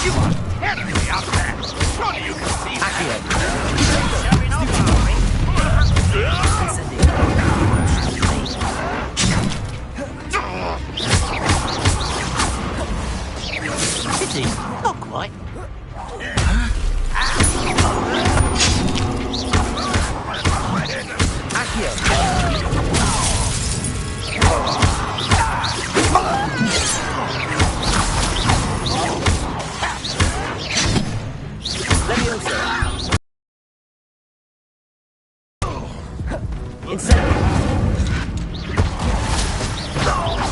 You are tearing me up there! Surely you can see that! Showing off, Pity, not quite.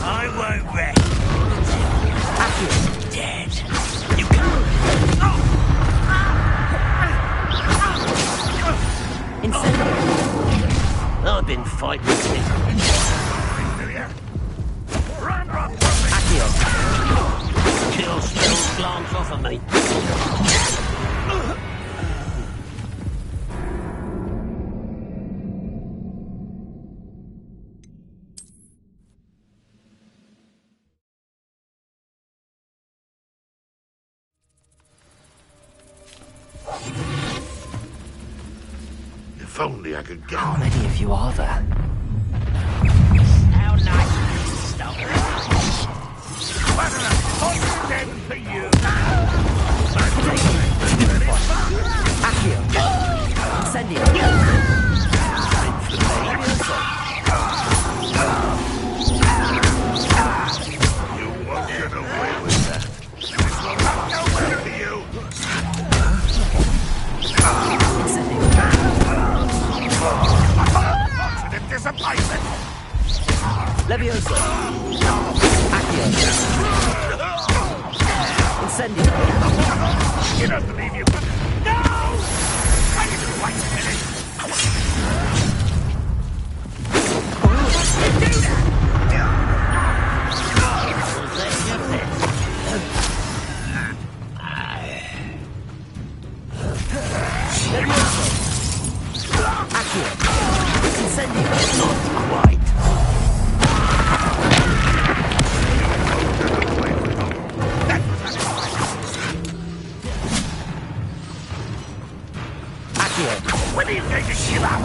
I won't rest. Dead. You can't. I've been fighting with it. Kill spells glance off of me. If only I could get... How many of you are there? How nice of you to stop. What an appointment then for you. Accio! Incendio! You won't get away with that. This will not go well for you. Fortunate disappointment. Levioso! Accio! Incendio! You don't believe you. No! I didn't quite finish. Do that! Accio! Incendio! Not quite. Accio! When are you going to give up?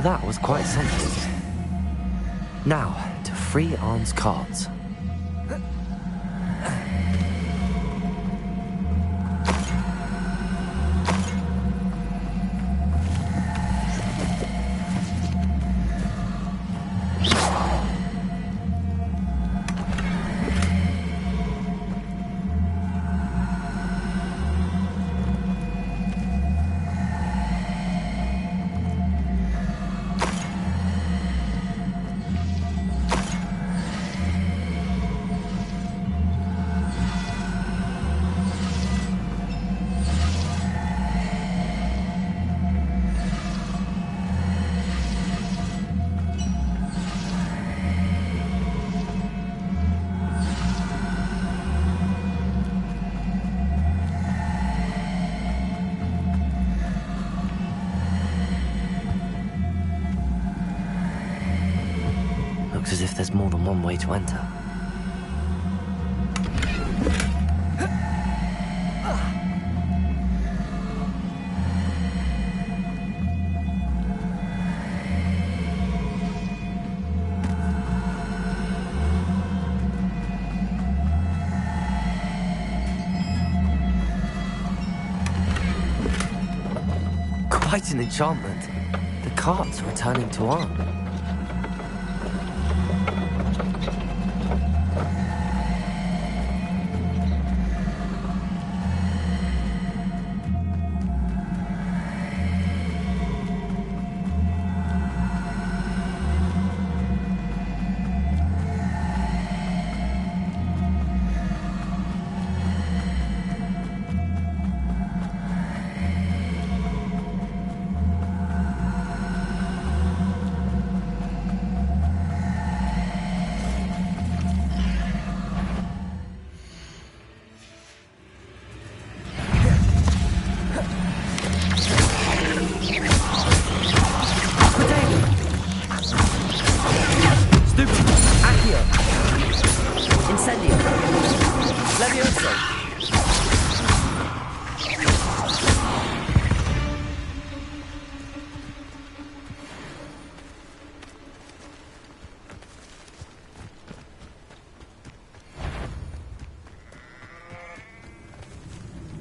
That was quite something. Now, to free Arn's cards. Looks as if there's more than one way to enter. Quite an enchantment. The cards are returning to Arn.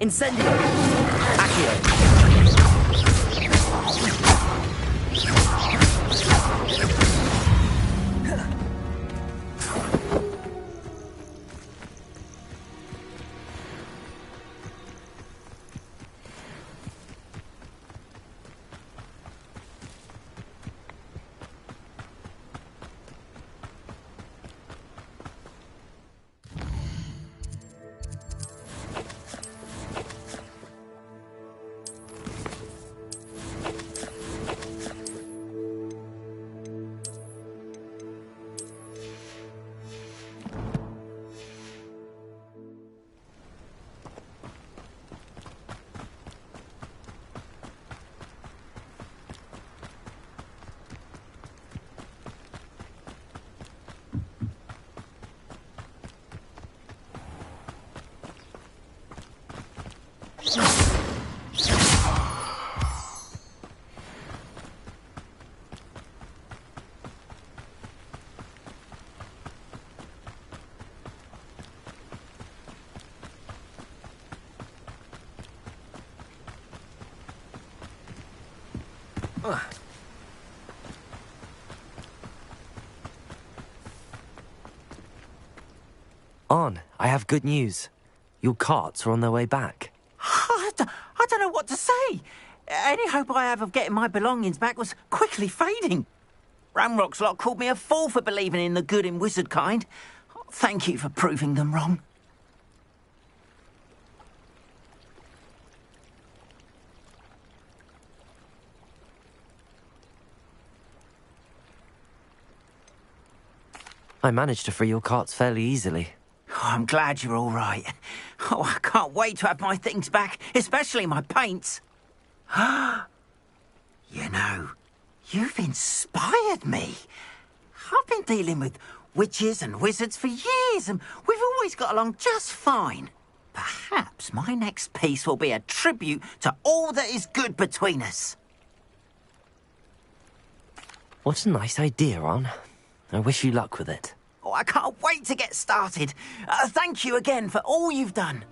Incendio! Accio! On, I have good news. Your carts are on their way back. I don't know what to say. Any hope I have of getting my belongings back was quickly fading. Ramrock's lot called me a fool for believing in the good in wizard kind. Thank you for proving them wrong. I managed to free your carts fairly easily. Oh, I'm glad you're all right. Oh, I can't wait to have my things back, especially my paints. You know, you've inspired me. I've been dealing with witches and wizards for years, and we've always got along just fine. Perhaps my next piece will be a tribute to all that is good between us. What a nice idea, On. I wish you luck with it. Oh, I can't wait to get started. Thank you again for all you've done.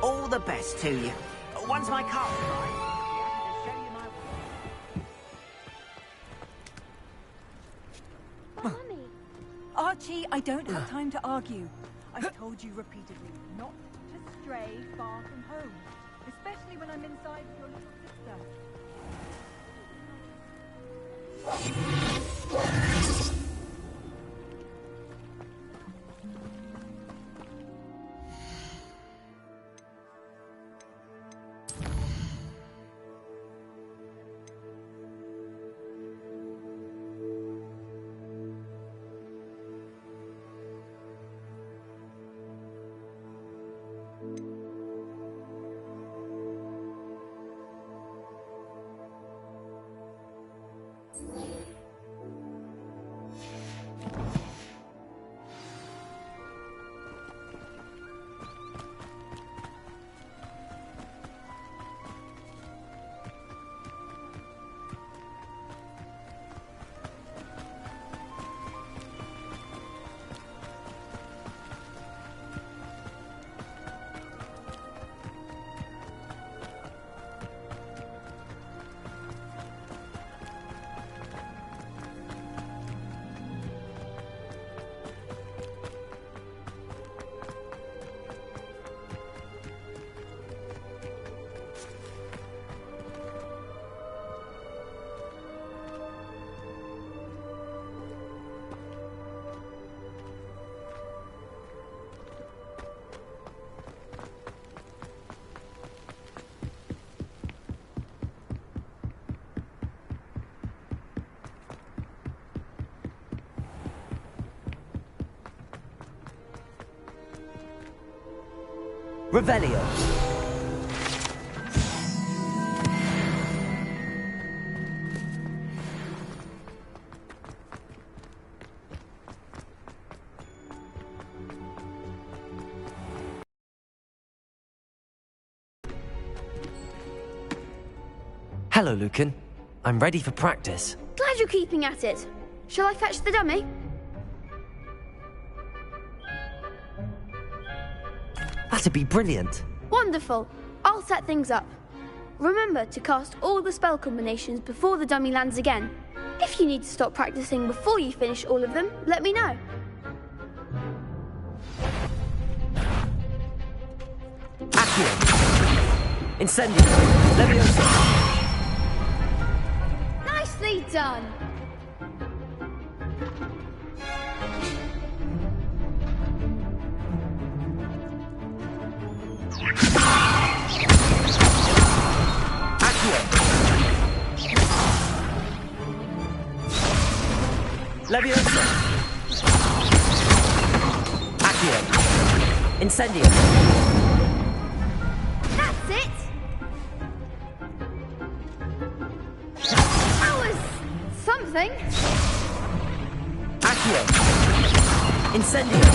All the best to you. Once my car's arrived, I'll be happy to show you my way. Mummy! Archie, I don't have time to argue. I've told you repeatedly not to stray far from home, especially when I'm inside with your little sister. Revelio. Hello, Lucan. I'm ready for practice. Glad you're keeping at it. Shall I fetch the dummy? That'd be brilliant. Wonderful. I'll set things up. Remember to cast all the spell combinations before the dummy lands again. If you need to stop practicing before you finish all of them, let me know. Accio. Incendio. Leviosa. Nicely done. Accio. Leviosa. Accio. Incendio. That's it. That was something. Accio. Incendio.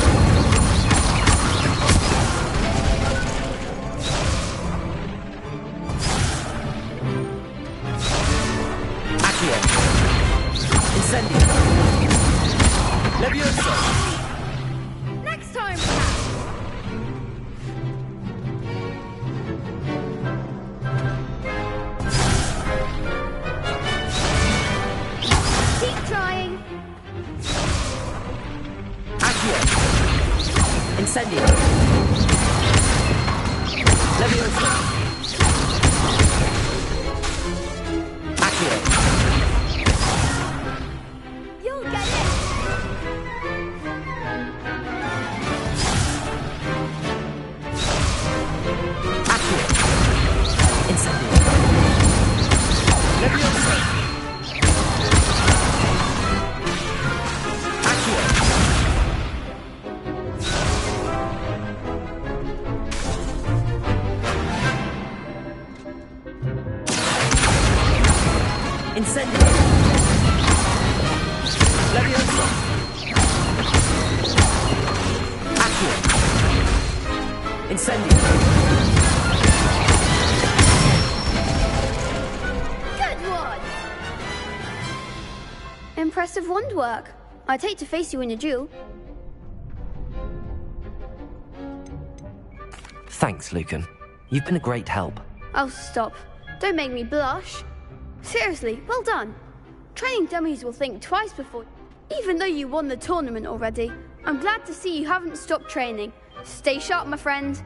Accio. Incendio. Leviosa. Next time, perhaps. Keep trying. Accio. Incendio. Leviosa. Accio. You'll get it. Accio. Incendio. Leviosa. Accio. Incendio. Leviosa. Accio. Incendio. Good one. Impressive wand work. I'd hate to face you in a duel. Thanks, Lucan. You've been a great help. Oh, stop. Don't make me blush. Seriously, well done. Training dummies will think twice before... Even though you won the tournament already, I'm glad to see you haven't stopped training. Stay sharp, my friend.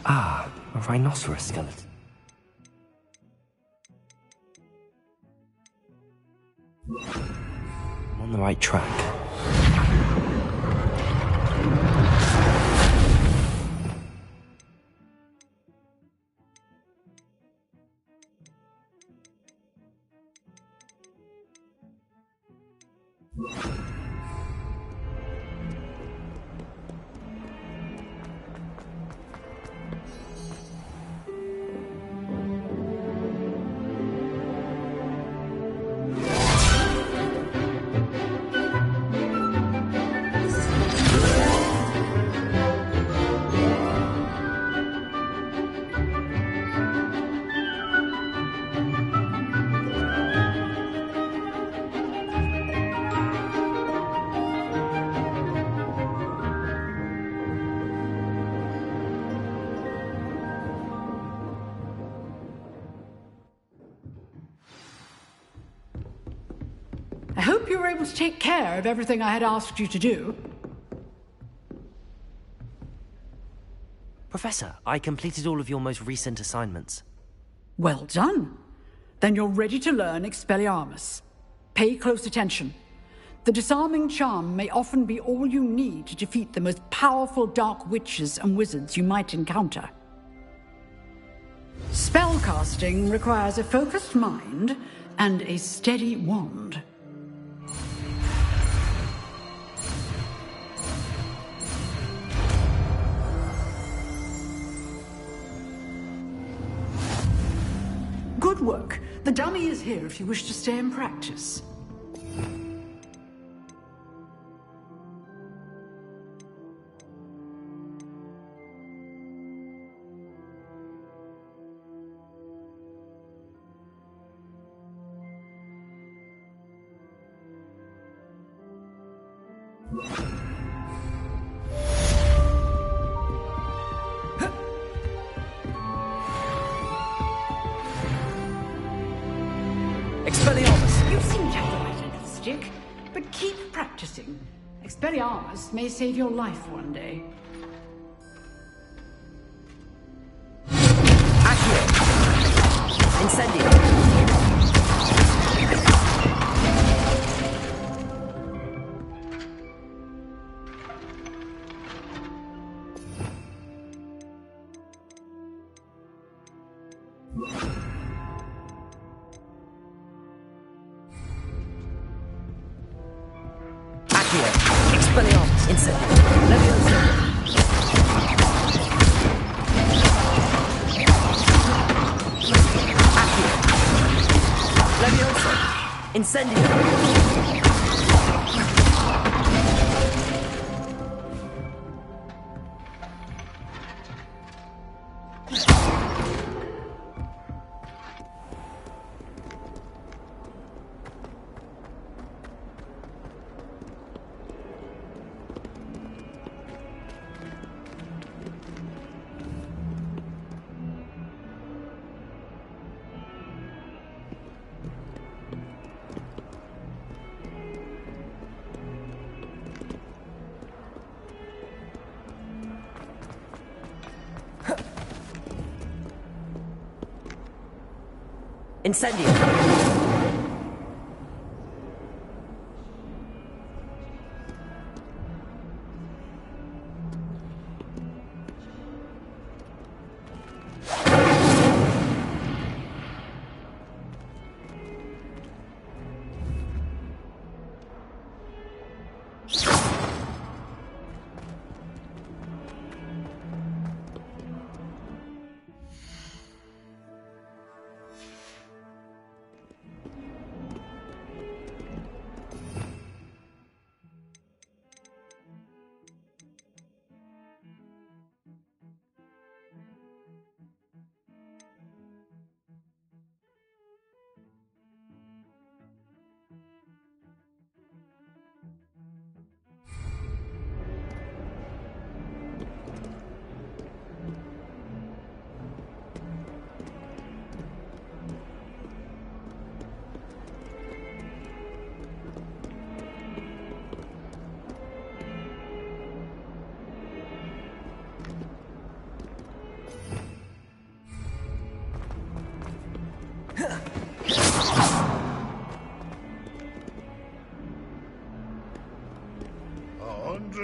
Ah, a rhinoceros skeleton. I'm on the right track. hope you were able to take care of everything I had asked you to do. Professor, I completed all of your most recent assignments. Well done. Then you're ready to learn Expelliarmus. Pay close attention. The disarming charm may often be all you need to defeat the most powerful dark witches and wizards you might encounter. Spellcasting requires a focused mind and a steady wand. Good work. The dummy is here if you wish to stay and practice. Expelliarmus! You seem to have the right end of the stick, but keep practicing. Expelliarmus may save your life one day. Accio! Incendio! Expelliarmus! Incendio! Leviosa! Accio! Leviosa! Incendio! Incendio!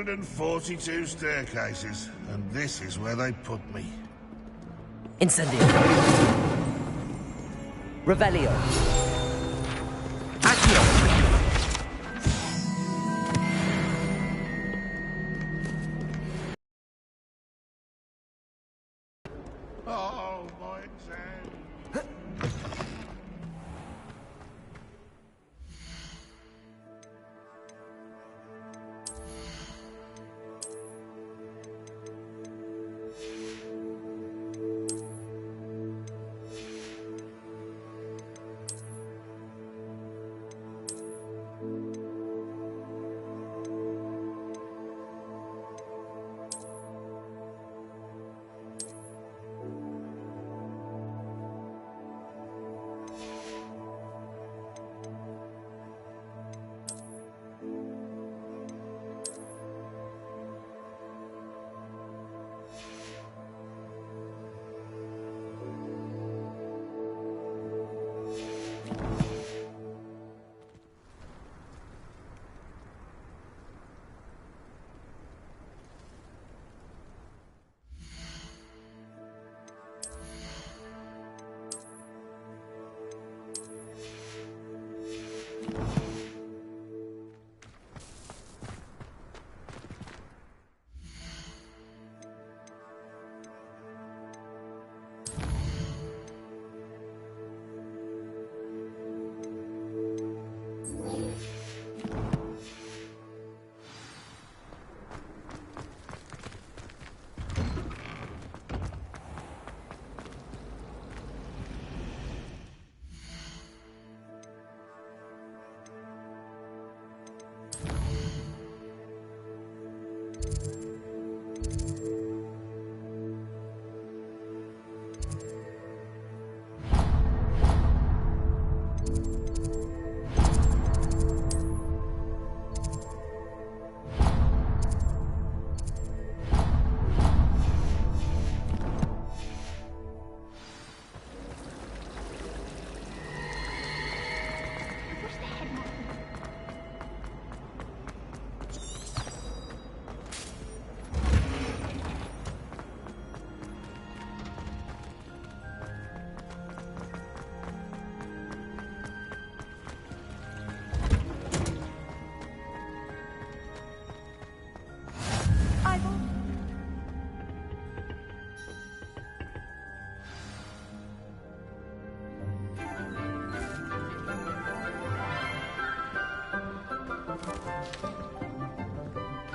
"142 staircases, and this is where they put me." Incendio! Revelio! Accio! Oh, my exam!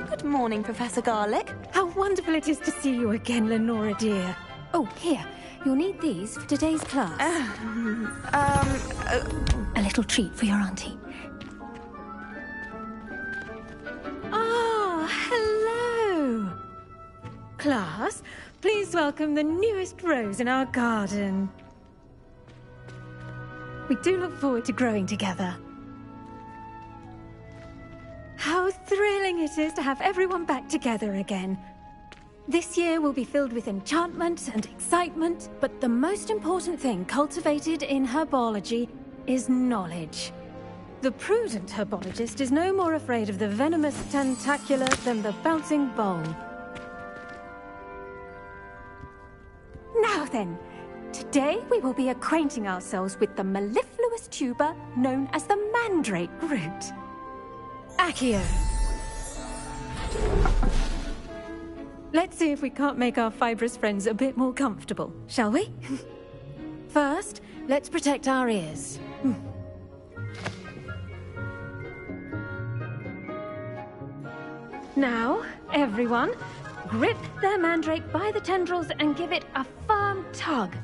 Good morning, Professor Garlick. How wonderful it is to see you again, Lenora dear. Oh, here. You'll need these for today's class. A little treat for your auntie. Ah, hello. Class, please welcome the newest rose in our garden. We do look forward to growing together. How thrilling it is to have everyone back together again. This year will be filled with enchantment and excitement, but the most important thing cultivated in herbology is knowledge. The prudent herbologist is no more afraid of the venomous tentacular than the bouncing bowl. Now then, today we will be acquainting ourselves with the mellifluous tuber known as the mandrake root. Accio. Let's see if we can't make our fibrous friends a bit more comfortable, shall we? First, let's protect our ears. Now, everyone, grip their mandrake by the tendrils and give it a firm tug.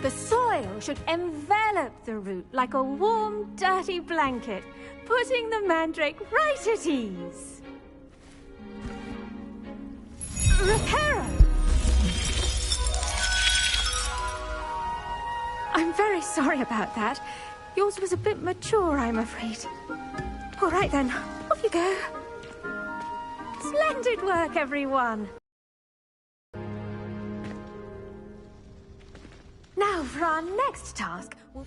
The soil should envelop the root like a warm, dirty blanket, putting the mandrake right at ease. Reparo! I'm very sorry about that. Yours was a bit mature, I'm afraid. All right then, off you go. Splendid work, everyone! Now, for our next task, we'll...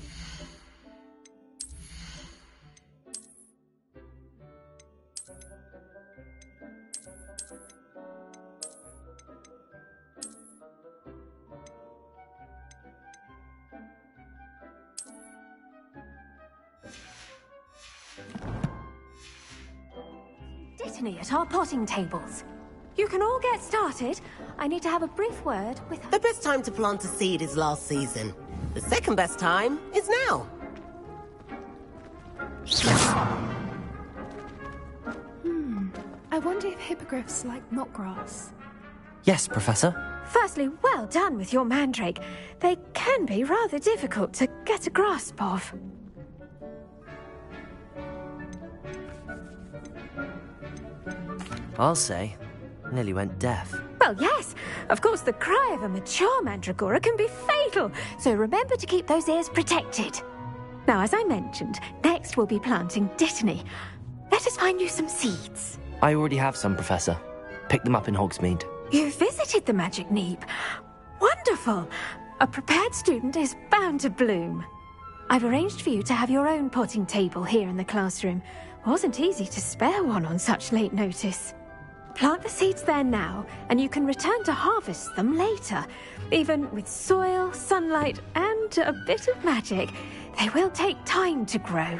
Dittany at our potting tables. You can all get started. I need to have a brief word with her. The best time to plant a seed is last season. The second best time is now. I wonder if hippogriffs like knotgrass. Yes, Professor. Firstly, well done with your mandrake. They can be rather difficult to get a grasp of. I'll say, nearly went deaf. Well, yes. Of course, the cry of a mature mandragora can be fatal, so remember to keep those ears protected. Now, as I mentioned, next we'll be planting Dittany. Let us find you some seeds. I already have some, Professor. Picked them up in Hogsmeade. You visited the Magic Neep. Wonderful. A prepared student is bound to bloom. I've arranged for you to have your own potting table here in the classroom. Wasn't easy to spare one on such late notice. Plant the seeds there now, and you can return to harvest them later. Even with soil, sunlight, and a bit of magic, they will take time to grow.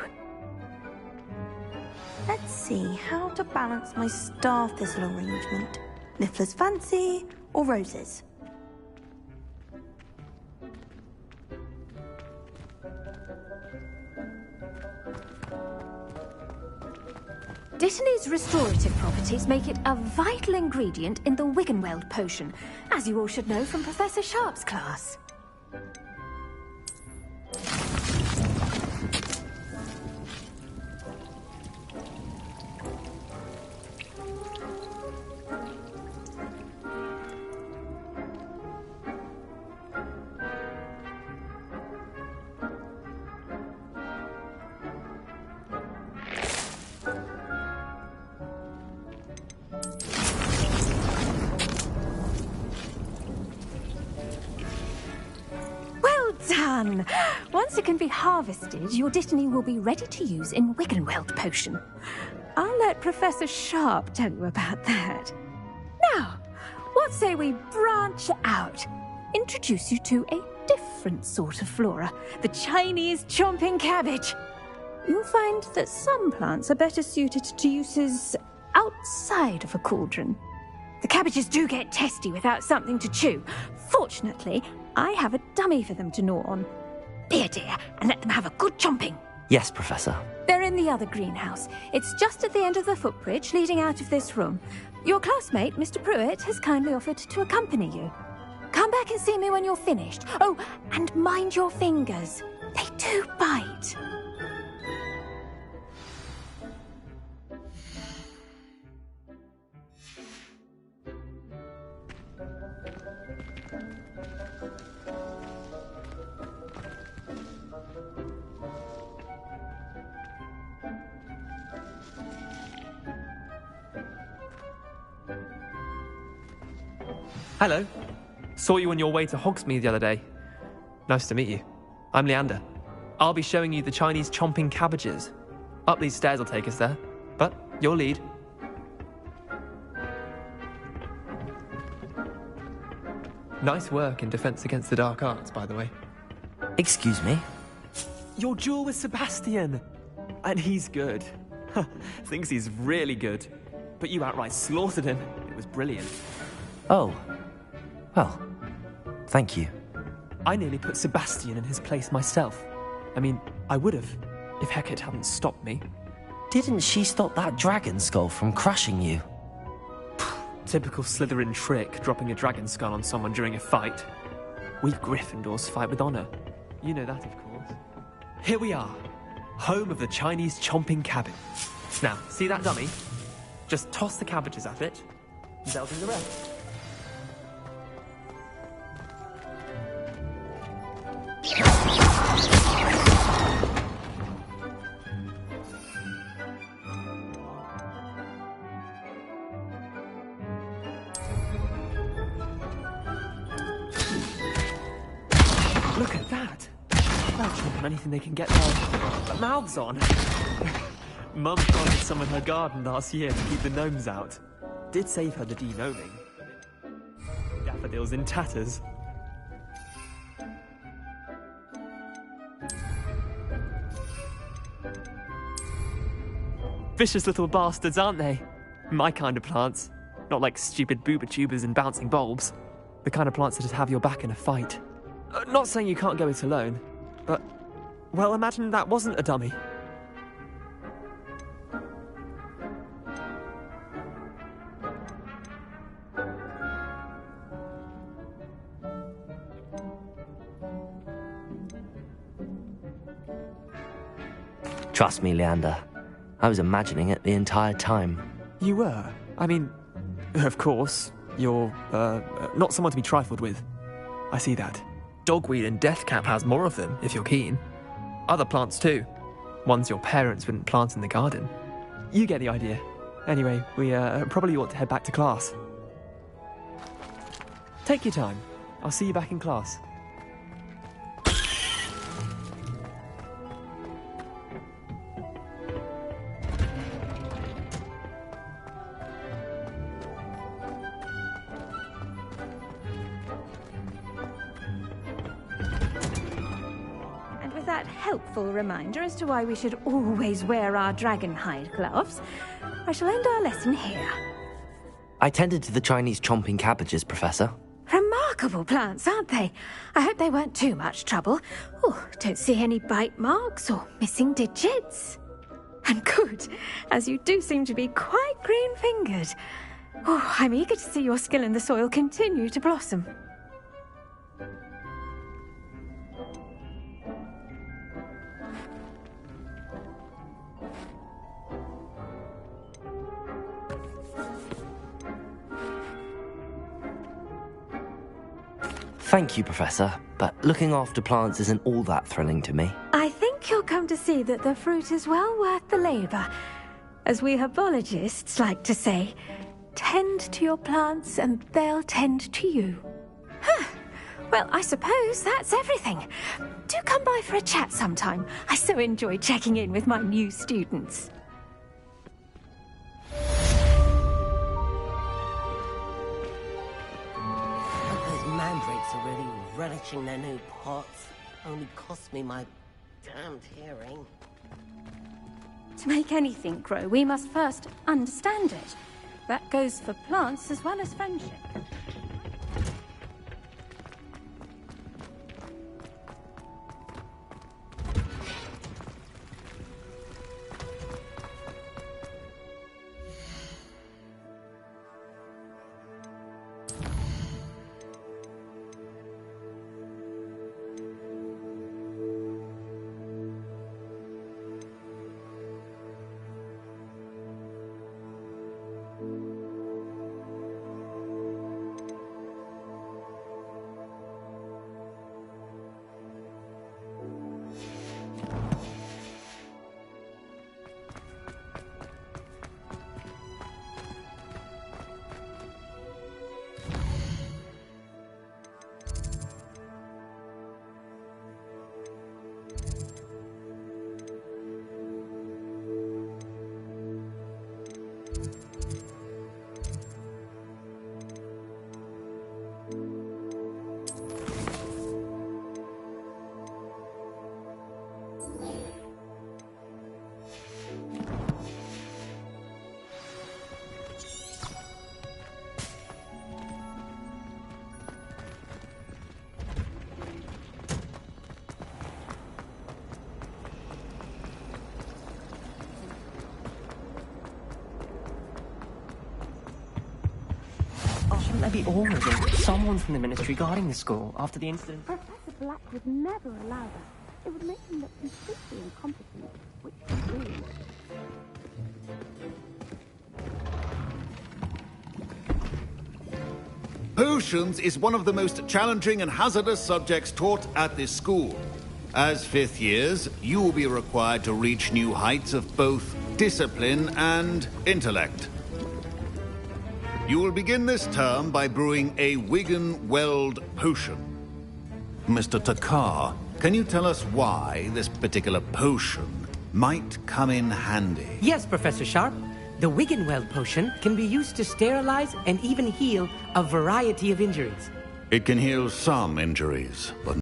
Let's see how to balance my star thistle arrangement. Niffler's fancy or roses? Dittany's restorative properties make it a vital ingredient in the Wiggenweld potion, as you all should know from Professor Sharp's class. Done! Once it can be harvested, your Dittany will be ready to use in Wiggenweld potion. I'll let Professor Sharp tell you about that. Now, what say we branch out? Introduce you to a different sort of flora, the Chinese chomping cabbage. You'll find that some plants are better suited to uses outside of a cauldron. The cabbages do get testy without something to chew. Fortunately, I have a dummy for them to gnaw on. Be a dear and let them have a good chomping. Yes, Professor. They're in the other greenhouse. It's just at the end of the footbridge leading out of this room. Your classmate, Mr. Pruitt, has kindly offered to accompany you. Come back and see me when you're finished. Oh, and mind your fingers. They do bite. Hello. Saw you on your way to Hogsmeade the other day. Nice to meet you. I'm Leander. I'll be showing you the Chinese chomping cabbages. Up these stairs will take us there, but your lead. Nice work in Defense Against the Dark Arts, by the way. Excuse me? Your duel with Sebastian! And he's good. Thinks he's really good. But you outright slaughtered him. It was brilliant. Oh. Well, thank you. I nearly put Sebastian in his place myself. I mean, I would have, if Hecate hadn't stopped me. Didn't she stop that dragon skull from crushing you? Typical Slytherin trick, dropping a dragon skull on someone during a fight. We Gryffindors fight with honor. You know that, of course. Here we are, home of the Chinese chomping cabbage. Now, see that dummy? Just toss the cabbages at it, and they'll do the rest. Look at that! They'll chomp on anything they can get their mouths on. Mum planted some in her garden last year to keep the gnomes out. Did save her the de-gnoming. Daffodils in tatters. Vicious little bastards, aren't they? My kind of plants. Not like stupid booba tubers and bouncing bulbs. The kind of plants that just have your back in a fight. Not saying you can't go it alone, but, well, imagine that wasn't a dummy. Trust me, Leander. I was imagining it the entire time. You were? I mean, of course, you're, not someone to be trifled with. I see that. Dogweed and Deathcap has more of them, if you're keen. Other plants too. Ones your parents wouldn't plant in the garden. You get the idea. Anyway, we probably ought to head back to class. Take your time. I'll see you back in class. helpful reminder as to why we should always wear our dragonhide gloves, I shall end our lesson here. I tended to the Chinese chomping cabbages, Professor. Remarkable plants, aren't they? I hope they weren't too much trouble. Oh, don't see any bite marks or missing digits. And good, as you do seem to be quite green-fingered. Oh, I'm eager to see your skill in the soil continue to blossom. Thank you, Professor, but looking after plants isn't all that thrilling to me. I think you'll come to see that the fruit is well worth the labour. As we herbologists like to say, tend to your plants and they'll tend to you. Huh. Well, I suppose that's everything. Do come by for a chat sometime. I so enjoy checking in with my new students. Mandrakes are really relishing their new pots. Only cost me my damned hearing. To make anything grow, we must first understand it. That goes for plants as well as friendship. Shouldn't there be all of them? Someone from the ministry guarding the school after the incident? Professor Black would never allow that. It would make him look completely incompetent, which he really Potions is one of the most challenging and hazardous subjects taught at this school. As fifth years, you will be required to reach new heights of both discipline and intellect. You will begin this term by brewing a Wigan-Weld potion. Mr. Takar, can you tell us why this particular potion might come in handy? Yes, Professor Sharp. The Wigan-Weld potion can be used to sterilize and even heal a variety of injuries. It can heal some injuries, but